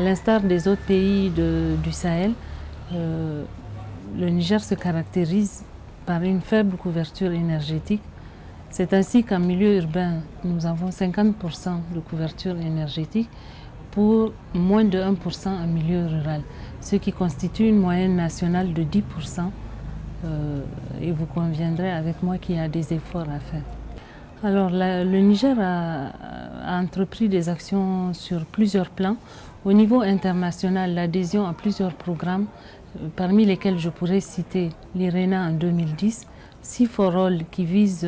l'instar des autres pays du Sahel, le Niger se caractérise par une faible couverture énergétique. C'est ainsi qu'en milieu urbain, nous avons 50% de couverture énergétique pour moins de 1% en milieu rural, ce qui constitue une moyenne nationale de 10%. Et vous conviendrez avec moi qu'il y a des efforts à faire. Alors, le Niger a entrepris des actions sur plusieurs plans. Au niveau international, l'adhésion à plusieurs programmes, parmi lesquels je pourrais citer l'IRENA en 2010, C4All qui vise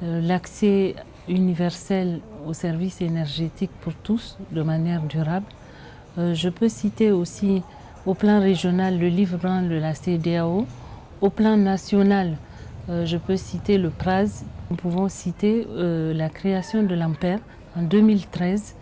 l'accès universel aux services énergétiques pour tous de manière durable. Je peux citer aussi au plan régional le livre-blanc de la CEDEAO. Au plan national, je peux citer le PRAS. Nous pouvons citer la création de l'Ampère en 2013.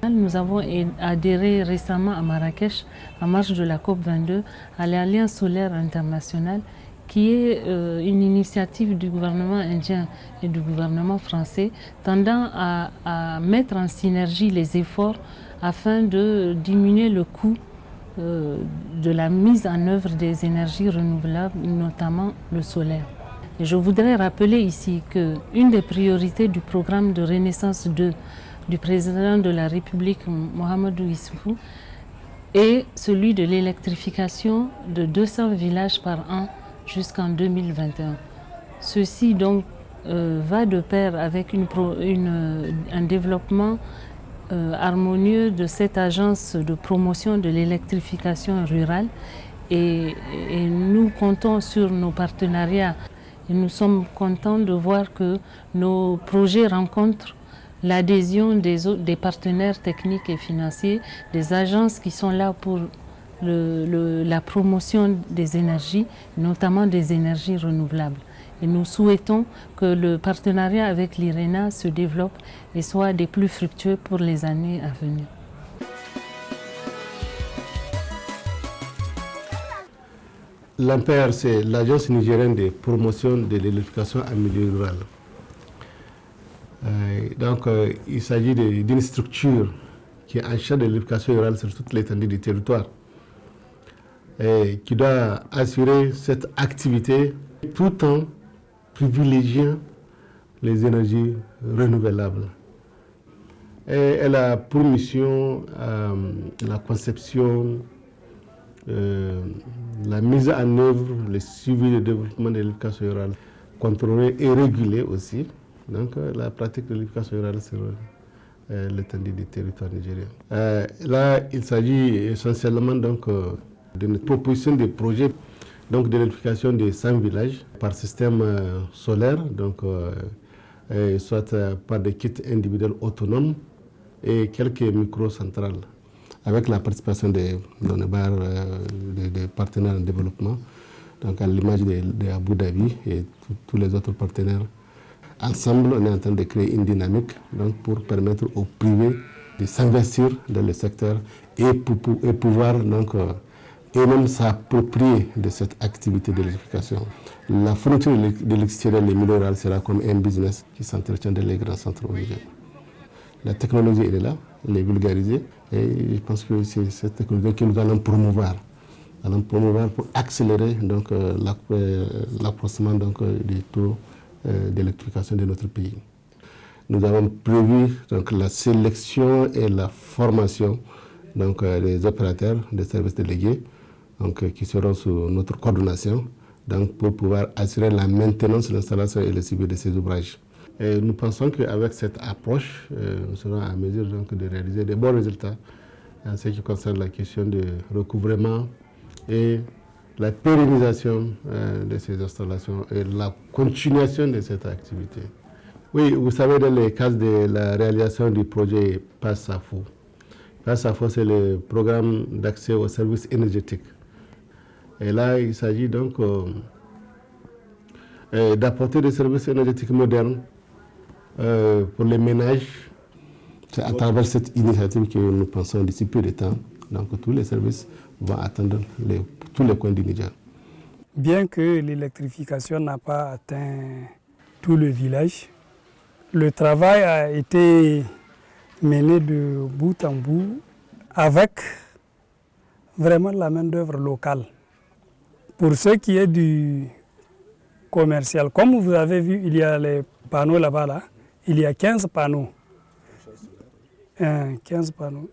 Nous avons adhéré récemment à Marrakech, en marge de la COP22, à l'Alliance solaire internationale, qui est une initiative du gouvernement indien et du gouvernement français tendant à mettre en synergie les efforts afin de diminuer le coût de la mise en œuvre des énergies renouvelables, notamment le solaire. Et je voudrais rappeler ici qu'une des priorités du programme de Renaissance 2 du président de la République, Mahamadou Issoufou, est celui de l'électrification de 200 villages par an jusqu'en 2021. Ceci donc va de pair avec un développement harmonieux de cette agence de promotion de l'électrification rurale et nous comptons sur nos partenariats et nous sommes contents de voir que nos projets rencontrent l'adhésion des partenaires techniques et financiers, des agences qui sont là pour la promotion des énergies, notamment des énergies renouvelables. Et nous souhaitons que le partenariat avec l'IRENA se développe et soit des plus fructueux pour les années à venir. L'AMPER, c'est l'Agence nigérienne de promotion de l'électrification en milieu rural. Il s'agit d'une structure qui est en charge de l'électrification rurale sur toute l'étendue du territoire et qui doit assurer cette activité tout en privilégiant les énergies renouvelables. Et elle a pour mission la conception, la mise en œuvre, le suivi du développement de l'électrification rurale, contrôler et réguler aussi donc, la pratique de l'électrification rurale sur l'étendue du territoire nigérien. Là, il s'agit essentiellement donc, d'une proposition de projet donc, de l'électrification de 100 villages par système solaire, donc, soit par des kits individuels autonomes et quelques microcentrales, avec la participation des partenaires en développement, donc à l'image de Abu Dhabi et tous les autres partenaires. Ensemble, on est en train de créer une dynamique donc, pour permettre au privé de s'investir dans le secteur et pouvoir donc, eux-mêmes s'approprier de cette activité d'électrification. La fourniture d'électricité dans les milieux ruraux sera comme un business qui s'entretient dans les grands centres au Niger. La technologie elle est là, elle est vulgarisée et je pense que c'est cette technologie que nous allons promouvoir. Allons promouvoir pour accélérer donc, l'accroissement donc, des taux d'électrification de notre pays. Nous avons prévu donc, la sélection et la formation donc, des opérateurs des services délégués donc, qui seront sous notre coordination donc, pour pouvoir assurer la maintenance, l'installation et le suivi de ces ouvrages. Et nous pensons qu'avec cette approche, nous serons à mesure donc, de réaliser de bons résultats en ce qui concerne la question de recouvrement et la pérennisation de ces installations et la continuation de cette activité. Oui, vous savez, dans le cadre de la réalisation du projet PASSAFO, PASSAFO, c'est le programme d'accès aux services énergétiques. Et là, il s'agit donc d'apporter des services énergétiques modernes pour les ménages. C'est à travers cette initiative que nous pensons d'ici peu de temps, donc tous les services vont atteindre tous les coins du Niger. Bien que l'électrification n'a pas atteint tout le village, le travail a été mené de bout en bout avec vraiment la main-d'œuvre locale. Pour ce qui est du commercial, comme vous avez vu, il y a les panneaux là-bas, là. Il y a 15 panneaux. 15 panneaux.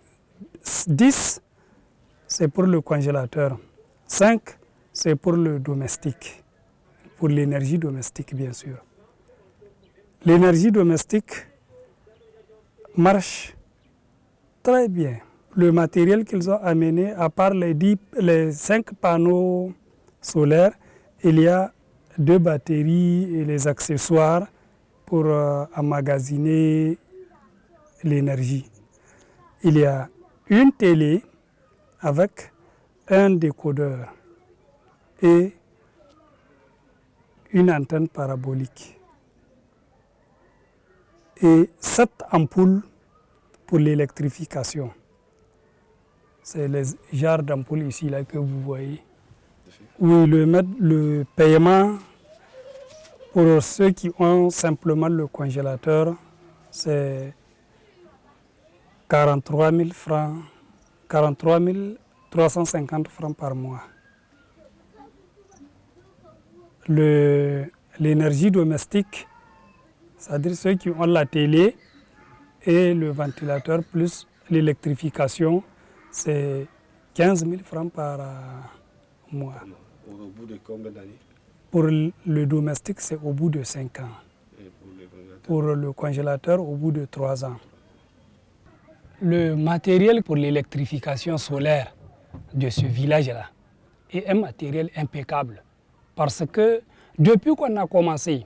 10, c'est pour le congélateur. 5, c'est pour le domestique. Pour l'énergie domestique, bien sûr. L'énergie domestique marche très bien. Le matériel qu'ils ont amené, à part les 5 panneaux solaires, il y a 2 batteries et les accessoires pour emmagasiner l'énergie. Il y a une télé avec un décodeur et une antenne parabolique et 7 ampoules pour l'électrification. C'est les genres d'ampoules ici là que vous voyez. Oui, le paiement pour ceux qui ont simplement le congélateur, c'est 43 000 francs, 43 350 francs par mois. L'énergie domestique, c'est-à-dire ceux qui ont la télé et le ventilateur plus l'électrification, c'est 15 000 francs par mois. Au bout de combien d'années? Pour le domestique, c'est au bout de 5 ans. Et pour le congélateur, au bout de 3 ans. Le matériel pour l'électrification solaire de ce village-là est un matériel impeccable. Parce que depuis qu'on a commencé,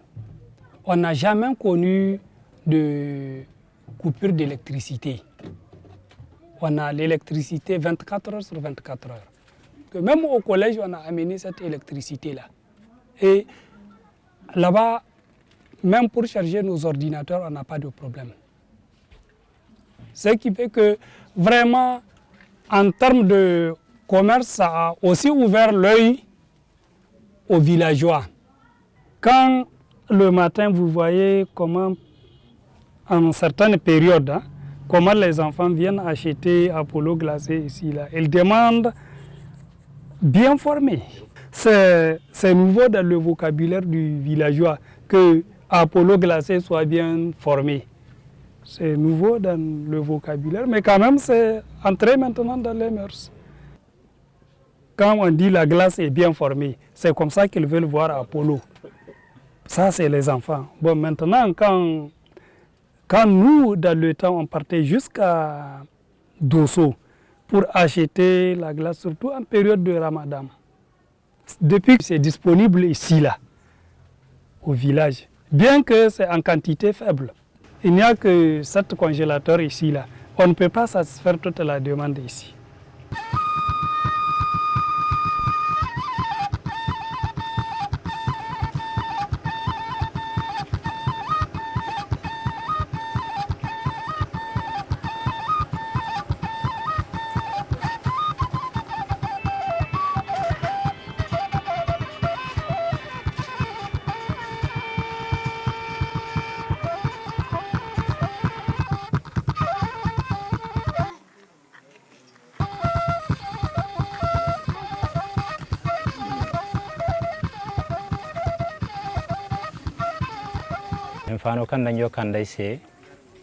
on n'a jamais connu de coupure d'électricité. On a l'électricité 24 heures sur 24 heures. Que même au collège, on a amené cette électricité-là. Et là-bas, même pour charger nos ordinateurs, on n'a pas de problème. Ce qui fait que vraiment, en termes de commerce, ça a aussi ouvert l'œil aux villageois. Quand le matin, vous voyez comment, en certaines périodes, comment les enfants viennent acheter Apollo glacé ici, là. Ils demandent bien formés. C'est nouveau dans le vocabulaire du villageois que Apollo glacé soit bien formé. C'est nouveau dans le vocabulaire, mais quand même c'est entré maintenant dans les mœurs. Quand on dit la glace est bien formée, c'est comme ça qu'ils veulent voir Apollo. Ça, c'est les enfants. Bon, maintenant, quand nous, dans le temps, on partait jusqu'à Dosso pour acheter la glace, surtout en période de Ramadan. Depuis que c'est disponible ici, là, au village, bien que c'est en quantité faible, il n'y a que 7 congélateurs ici, là. On ne peut pas satisfaire toute la demande ici. Fano kan danjo kan dai se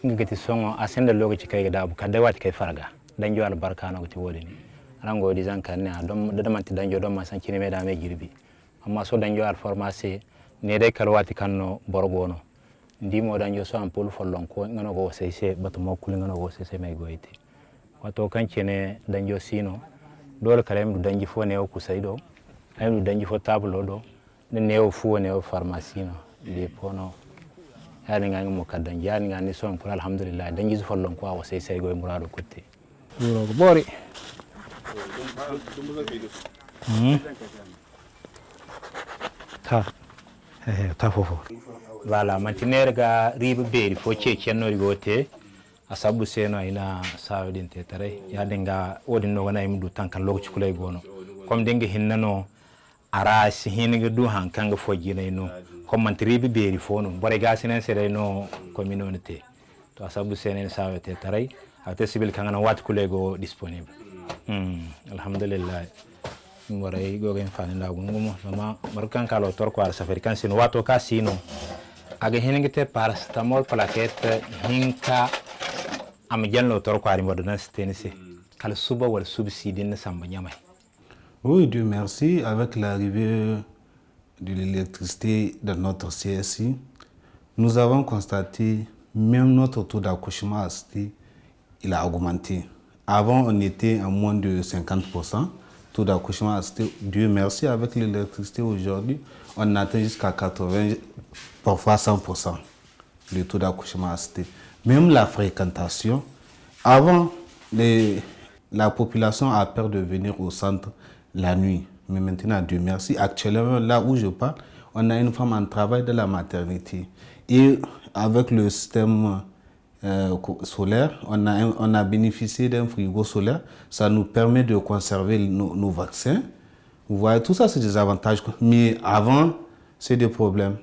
ngati songo asenda lokaci kai da ka da wati kai farga danjo albarka no gati wodi ni ran godi zan kan ne don da man ti danjo don ma san kine me da me girbi amma so danjo al formase ne dai kal wati kan no borgono ndimo danjo so am pol follon ko ngano go se bato mo kul ngano go se me goite wato kan kine danjo sino dole kala mi danji fo ne o kusaido ay mi danji fo tablo do ne o fu ne o pharmacie no le pono yani ngani mo kaddan yani ngani son pour alhamdulillah dan jisu follon ko awo sey go murado kotte duro go bori ta fofo wala mantinere ga ribe beeri fo cenno rigote asabu seno ina sawdin te tare ya denga wodi no wana imdu tankan lokaci kulay gono comme denga hinnano ara si hiniga du hankanga fojjina no comme mantribi beeri fono bore gasinen sere no communauté to asabu senen sawete taray ate sibil kangana wat kulego disponible alhamdulillah ngoray go gen fani ndagu ngumo mama markan kalo tor ko safari kan sin wato ka sino aga hiningite paracetamol plaquette hinka am janno tor ko ari modana stenisi kala suba wal subsidine samba nyamay. Oui, Dieu merci. Avec l'arrivée de l'électricité dans notre CSI, nous avons constaté même notre taux d'accouchement assisté, il a augmenté. Avant, on était à moins de 50%. Taux d'accouchement assisté, Dieu merci, avec l'électricité aujourd'hui, on atteint jusqu'à 80%, parfois 100% le taux d'accouchement assisté. Même la fréquentation, avant, la population a peur de venir au centre la nuit. Mais maintenant, Dieu merci, actuellement, là où je parle, on a une femme en travail de la maternité. Et avec le système solaire, on a bénéficié d'un frigo solaire. Ça nous permet de conserver nos vaccins. Vous voyez, tout ça, c'est des avantages. Mais avant, c'est des problèmes.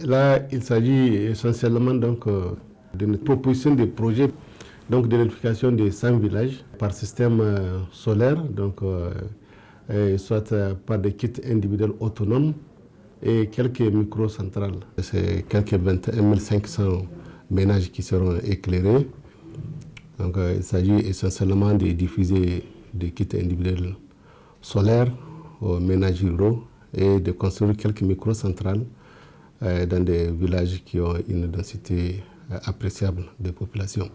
Là, il s'agit essentiellement donc d'une proposition de projet donc de l'électrification de 100 villages par système solaire, donc soit par des kits individuels autonomes et quelques microcentrales. C'est quelques 21 500 ménages qui seront éclairés. Donc il s'agit essentiellement de diffuser des kits individuels solaires aux ménages ruraux et de construire quelques microcentrales dans des villages qui ont une densité appréciable de population.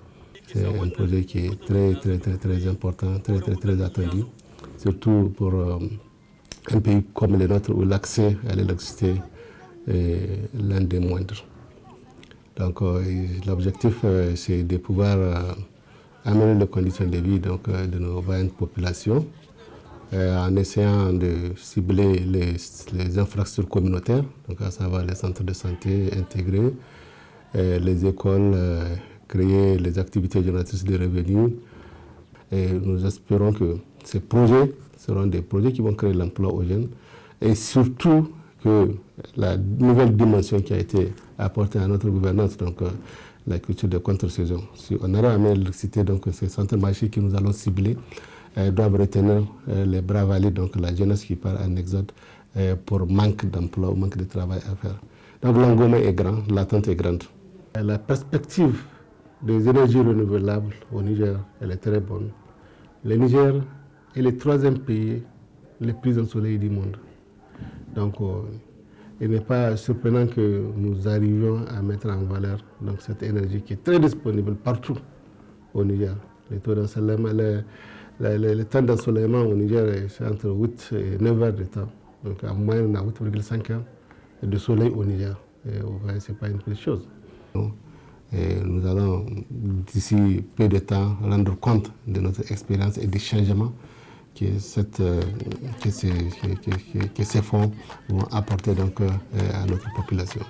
C'est un projet qui est très important, très attendu, surtout pour un pays comme le nôtre où l'accès à l'électricité est l'un des moindres. Donc l'objectif c'est de pouvoir améliorer les conditions de vie donc, de nos vaillantes populations en essayant de cibler les infrastructures communautaires, donc à savoir les centres de santé intégrés, les écoles, créer les activités génératrices de revenus. Et nous espérons que ces projets seront des projets qui vont créer l'emploi aux jeunes et surtout que la nouvelle dimension qui a été apportée à notre gouvernance, donc la culture de contre-saison. Si on arrive à mettre l'électricité, donc ces centres marchés que nous allons cibler doivent retenir les bras valides, donc la jeunesse qui part en exode pour manque d'emploi ou manque de travail à faire. Donc l'engouement est grand, l'attente est grande. La perspective des énergies renouvelables au Niger, elle est très bonne. Le Niger est le 3e pays le plus ensoleillé du monde. Donc il n'est pas surprenant que nous arrivions à mettre en valeur donc, cette énergie qui est très disponible partout au Niger. Les taux d'ensoleillement, le temps d'ensoleillement au Niger, c'est entre 8 et 9 heures de temps. Donc en moyenne, on a 8,5 heures de soleil au Niger. Et vous voyez, ce n'est pas une petite chose. Et nous allons, d'ici peu de temps, rendre compte de notre expérience et des changements que ces fonds vont apporter donc, à notre population.